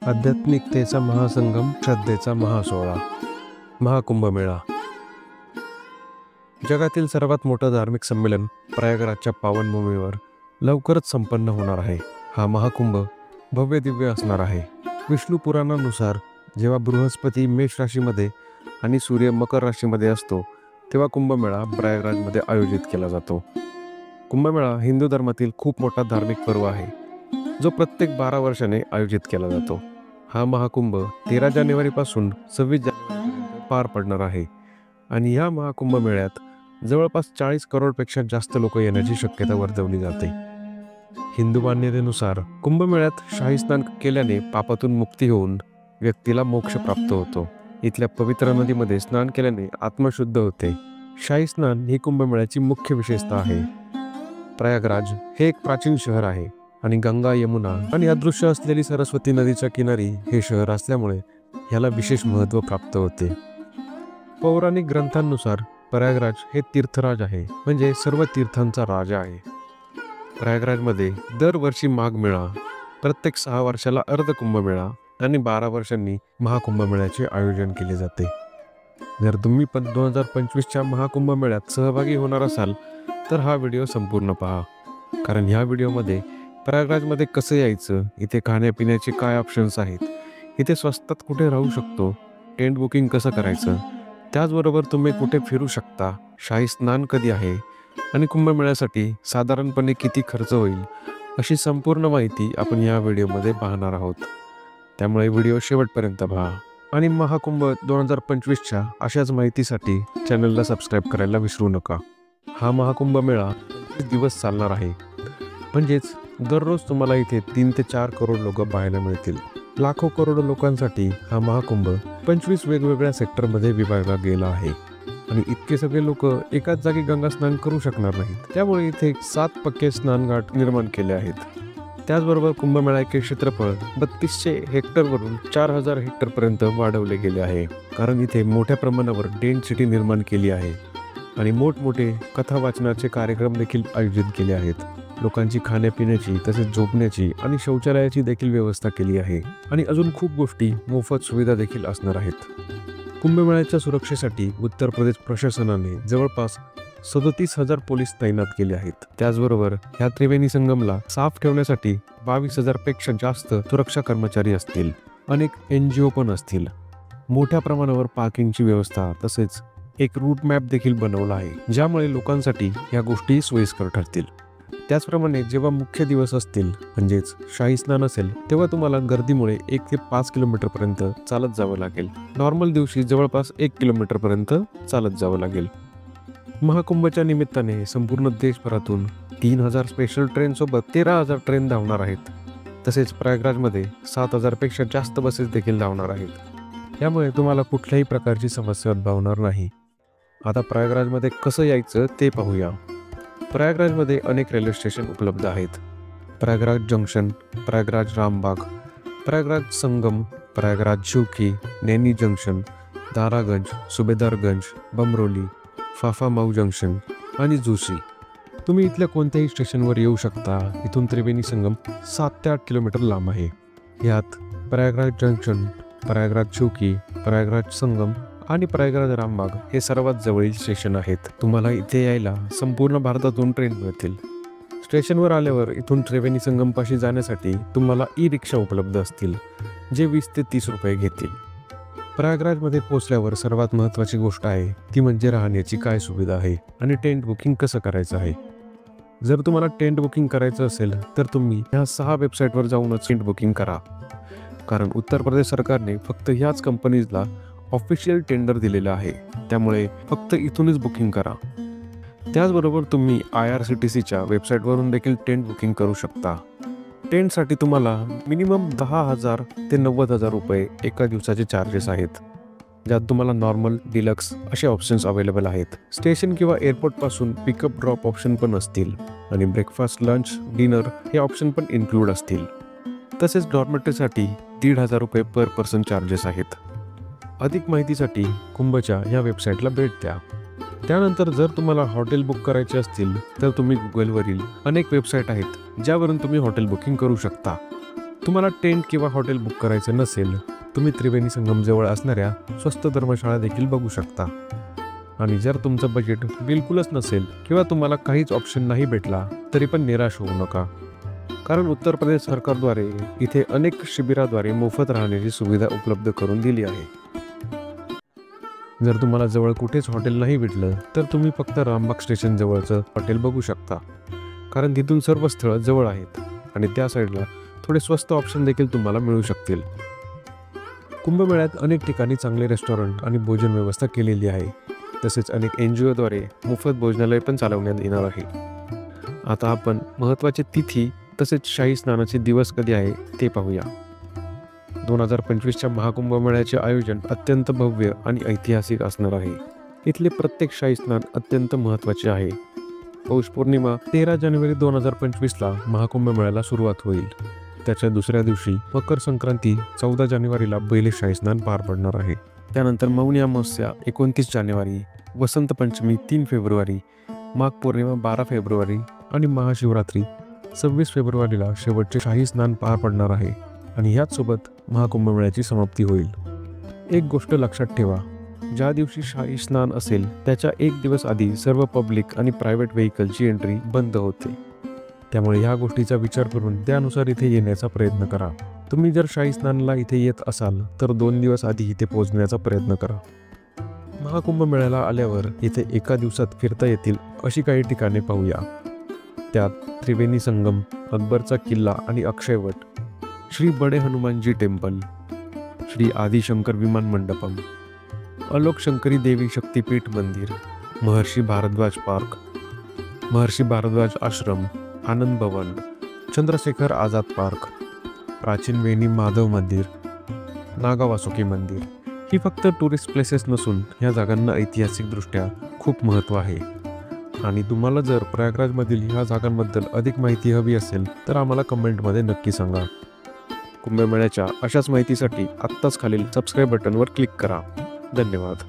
आध्यात्मिकतेचा महासंगम, श्रद्धेचा महासोहळा, महाकुंभमेळा. जगातील सर्वात मोठं धार्मिक संमेलन प्रयागराजच्या पावनभूमीवर लवकरच संपन्न होणार आहे. हा महाकुंभ भव्य दिव्य असणार आहे. विष्णू पुराणानुसार जेव्हा बृहस्पती मेष राशीमध्ये आणि सूर्य मकर राशीमध्ये असतो तेव्हा कुंभमेळा प्रयागराजमध्ये आयोजित केला जातो. कुंभमेळा हिंदू धर्मातील खूप मोठा धार्मिक पर्व आहे जो प्रत्येक 12 वर्षाने आयोजित केला जातो. हा महाकुंभ 13 जानेवारीपासून 26 जानेवारीपर्यंत पार पडणार आहे आणि या महाकुंभ मेळ्यात जवळपास 40 करोडपेक्षा जास्त लोक येण्याची शक्यता वर्तवली जाते. हिंदू मान्यतेनुसार कुंभमेळ्यात शाही स्नान केल्याने पापातून मुक्ती होऊन व्यक्तीला मोक्ष प्राप्त होतो. इथल्या पवित्र नदीमध्ये स्नान केल्याने आत्मा शुद्ध होते. शाही स्नान ही कुंभमेळ्याची मुख्य विशेषता आहे. प्रयागराज हे एक प्राचीन शहर आहे आणि गंगा, यमुना आणि अदृश्य असलेली सरस्वती नदीच्या किनारी हे शहर असल्यामुळे याला विशेष महत्त्व प्राप्त होते. पौराणिक ग्रंथांनुसार प्रयागराज हे तीर्थराज आहे, म्हणजे सर्व तीर्थांचा राजा आहे. प्रयागराजमध्ये दरवर्षी माघ मेळा, प्रत्येक 6 वर्षाला अर्ध कुंभमेळा आणि 12 वर्षांनी महाकुंभमेळ्याचे आयोजन केले जाते. जर तुम्ही पण 2025च्या महाकुंभमेळ्यात सहभागी होणार असाल तर हा व्हिडिओ संपूर्ण पहा, कारण ह्या व्हिडिओमध्ये प्रयागराजमध्ये कसं यायचं, इथे खाण्यापिण्याचे काय ऑप्शन्स आहेत, इथे स्वस्तात कुठे राहू शकतो, टेंट बुकिंग कसं करायचं, त्याचबरोबर तुम्ही कुठे फिरू शकता, शाही स्नान कधी आहे आणि कुंभमेळ्यासाठी साधारणपणे किती खर्च होईल, अशी संपूर्ण माहिती आपण या व्हिडिओमध्ये पाहणार आहोत. त्यामुळे व्हिडिओ शेवटपर्यंत पहा आणि महाकुंभ 2025च्या अशाच माहितीसाठी चॅनलला सबस्क्राईब करायला विसरू नका. हा महाकुंभ मेळा 25 दिवस चालणार आहे, म्हणजेच दररोज तुम्हाला इथे 3 ते 4 करोड लोक पाहायला मिळतील. लाखो करोड लोकांसाठी हा महाकुंभ 25 वेगवेगळ्या सेक्टरमध्ये विभागला गेला आहे आणि इतके सगळे लोक एकाच जागी गंगा स्नान करू शकणार नाहीत. त्यामुळे इथे 7 पक्के स्नानघाट निर्माण केले आहेत. त्याचबरोबर कुंभमेळ्याचे क्षेत्रफळ 3200 हेक्टरवरून 4000 हेक्टरपर्यंत वाढवले गेले आहे, कारण इथे मोठ्या प्रमाणावर टेंट सिटी निर्माण केली आहे आणि मोठमोठे कथा वाचनाचे कार्यक्रम देखील आयोजित केले आहेत. लोकांची खाण्यापिण्याची तसेच झोपण्याची आणि शौचालयाची देखील व्यवस्था केली आहे आणि अजून खूप गोष्टी मोफत सुविधा देखील असणार आहेत. कुंभमेळ्याच्या सुरक्षेसाठी उत्तर प्रदेश प्रशासनाने जवळपास 37,000 पोलीस तैनात केले आहेत. त्याचबरोबर ह्या त्रिवेणी संगमला साफ ठेवण्यासाठी 22,000 पेक्षा जास्त सुरक्षा कर्मचारी असतील. अनेक NGO पण असतील. मोठ्या प्रमाणावर पार्किंगची व्यवस्था तसेच एक रूट मॅप देखील बनवला आहे, ज्यामुळे लोकांसाठी ह्या गोष्टी सोयीस्कर ठरतील. त्याचप्रमाणे जेव्हा मुख्य दिवस असतील, म्हणजेच शाही स्नान असेल, तेव्हा तुम्हाला गर्दीमुळे 1 ते 5 किलोमीटरपर्यंत चालत जावं लागेल. नॉर्मल दिवशी जवळपास 1 किलोमीटरपर्यंत चालत जावं लागेल. महाकुंभच्या निमित्ताने संपूर्ण देशभरातून 3000 स्पेशल ट्रेनसोबत 13,000 ट्रेन धावणार आहेत. तसेच प्रयागराजमध्ये 7,000 पेक्षा जास्त बसेस देखील धावणार आहेत. यामुळे तुम्हाला कुठल्याही प्रकारची समस्या उद्भवणार नाही. आता प्रयागराजमध्ये कसं यायचं ते पाहूया. प्रयागराजमध्ये अनेक रेल्वे स्टेशन उपलब्ध आहेत. प्रयागराज जंक्शन, प्रयागराज रामबाग, प्रयागराज संगम, प्रयागराज शिवकी, नैनी जंक्शन, दारागंज, सुबेदारगंज, बमरोली, फाफा माऊ जंक्शन आणि जुसी. तुम्ही इथल्या कोणत्याही स्टेशनवर येऊ शकता. इथून त्रिवेणी संगम 7 ते 8 किलोमीटर लांब आहे. यात प्रयागराज जंक्शन, प्रयागराज शिवकी, प्रयागराज संगम आणि प्रयागराज रामबाग हे सर्वात जवळील स्टेशन आहेत. तुम्हाला इथे यायला संपूर्ण भारतातून ट्रेन मिळतील. स्टेशनवर आल्यावर इथून त्रिवेणी संगमपाशी जाण्यासाठी तुम्हाला ई-रिक्षा उपलब्ध असतील, जे 20 ते 30 रुपये घेतील. प्रयागराजमध्ये पोहोचल्यावर सर्वात महत्त्वाची गोष्ट आहे ती म्हणजे राहण्याची काय सुविधा आहे आणि टेंट बुकिंग कसं करायचं आहे. जर तुम्हाला टेंट बुकिंग करायचं असेल तर तुम्ही ह्या 6 वेबसाईटवर जाऊनच टेंट बुकिंग करा, कारण उत्तर प्रदेश सरकारने फक्त ह्याच कंपनीजला ऑफिशियल टेंडर दिलेलं आहे. त्यामुळे फक्त इथूनच बुकिंग करा. त्याचबरोबर तुम्ही IRCTCच्या वेबसाईटवरून देखील टेंट बुकिंग करू शकता. टेंटसाठी तुम्हाला मिनिमम 10,000 ते 90,000 रुपये एका दिवसाचे चार्जेस आहेत, ज्यात तुम्हाला नॉर्मल, डिलक्स असे ऑप्शन्स अवेलेबल आहेत. स्टेशन किंवा एअरपोर्टपासून पिकअप ड्रॉप ऑप्शन पण असतील आणि ब्रेकफास्ट, लंच, डिनर हे ऑप्शन पण इन्क्लूड असतील. तसेच डॉर्मेटरीसाठी 1,500 रुपये पर पर्सन चार्जेस आहेत. अधिक माहितीसाठी कुंभच्या या वेबसाईटला भेट द्या. त्यानंतर जर तुम्हाला हॉटेल बुक करायचे असतील तर तुम्ही गुगलवरील अनेक वेबसाईट आहेत ज्यावरून तुम्ही हॉटेल बुकिंग करू शकता. तुम्हाला टेंट किंवा हॉटेल बुक करायचं नसेल, तुम्ही त्रिवेणी संगम जवळ असणाऱ्या स्वस्त धर्मशाळा देखील बघू शकता. आणि जर तुमचं बजेट बिलकुलच नसेल किंवा तुम्हाला काहीच ऑप्शन नाही भेटला तरी पण निराश होऊ नका, कारण उत्तर प्रदेश सरकारद्वारे इथे अनेक शिबिराद्वारे मोफत राहण्याची सुविधा उपलब्ध करून दिली आहे. जर तुम्हाला जवळ कुठेच हॉटेल नाही भेटलं तर तुम्ही फक्त रामबाग स्टेशन जवळचं हॉटेल बघू शकता, कारण तिथून सर्व स्थळं जवळ आहेत आणि त्या साईडला थोडे स्वस्त ऑप्शन देखील तुम्हाला मिळू शकतील. कुंभमेळ्यात अनेक ठिकाणी चांगले रेस्टॉरंट आणि भोजन व्यवस्था केलेली आहे. तसेच अनेक NGOद्वारे मोफत भोजनालय पण चालवण्यात येणार आहे. आता आपण महत्त्वाचे तिथी तसेच शाही स्नानाचे दिवस कधी आहे ते पाहूया. 2025च्या महाकुंभमेळ्याचे आयोजन अत्यंत भव्य आणि ऐतिहासिक असणार आहे. इथले प्रत्येक शाही स्नान अत्यंत महत्त्वाचे आहे. पौष पौर्णिमा 13 जानेवारी 2025ला महाकुंभमेळ्याला सुरुवात होईल. त्याच्या दुसऱ्या दिवशी मकर संक्रांती 14 जानेवारीला पहिले शाही स्नान पार पडणार आहे. त्यानंतर मौनी अमावस्या 29 जानेवारी, वसंत पंचमी 3 फेब्रुवारी, माघ पौर्णिमा 12 फेब्रुवारी आणि महाशिवरात्री 26 फेब्रुवारीला शेवटचे शाही स्नान पार पडणार आहे आणि ह्याचसोबत महाकुंभमेळ्याची समाप्ती होईल. एक गोष्ट लक्षात ठेवा, ज्या दिवशी शाही स्नान असेल त्याच्या एक दिवस आधी सर्व पब्लिक आणि प्रायव्हेट व्हेकलची एंट्री बंद होते. त्यामुळे ह्या गोष्टीचा विचार करून त्यानुसार इथे येण्याचा प्रयत्न करा. तुम्ही जर शाही स्नानाला इथे येत असाल तर 2 दिवस आधी इथे पोहोचण्याचा प्रयत्न करा. महाकुंभमेळ्याला आल्यावर इथे एका दिवसात फिरता येतील अशी काही ठिकाणे पाहूया. त्यात त्रिवेणी संगम, अकबरचा किल्ला आणि अक्षयवट, श्री बडे हनुमानजी टेम्पल, श्री आदिशंकर विमान मंडपम, अलोक शंकरी देवी शक्तीपीठ मंदिर, महर्षी भारद्वाज पार्क, महर्षी भारद्वाज आश्रम, आनंद भवन, चंद्रशेखर आझाद पार्क, प्राचीन वेणी माधव मंदिर, नागा वासुकी मंदिर. ही फक्त टुरिस्ट प्लेसेस नसून ह्या जागांना ऐतिहासिकदृष्ट्या खूप महत्त्व आहे. आणि तुम्हाला जर प्रयागराजमधील ह्या जागांबद्दल अधिक माहिती हवी असेल तर आम्हाला कमेंटमध्ये नक्की सांगा. कुंभमेळ्याच्या अशाच माहितीसाठी आत्ताच खालील सबस्क्राईब बटनवर क्लिक करा. धन्यवाद.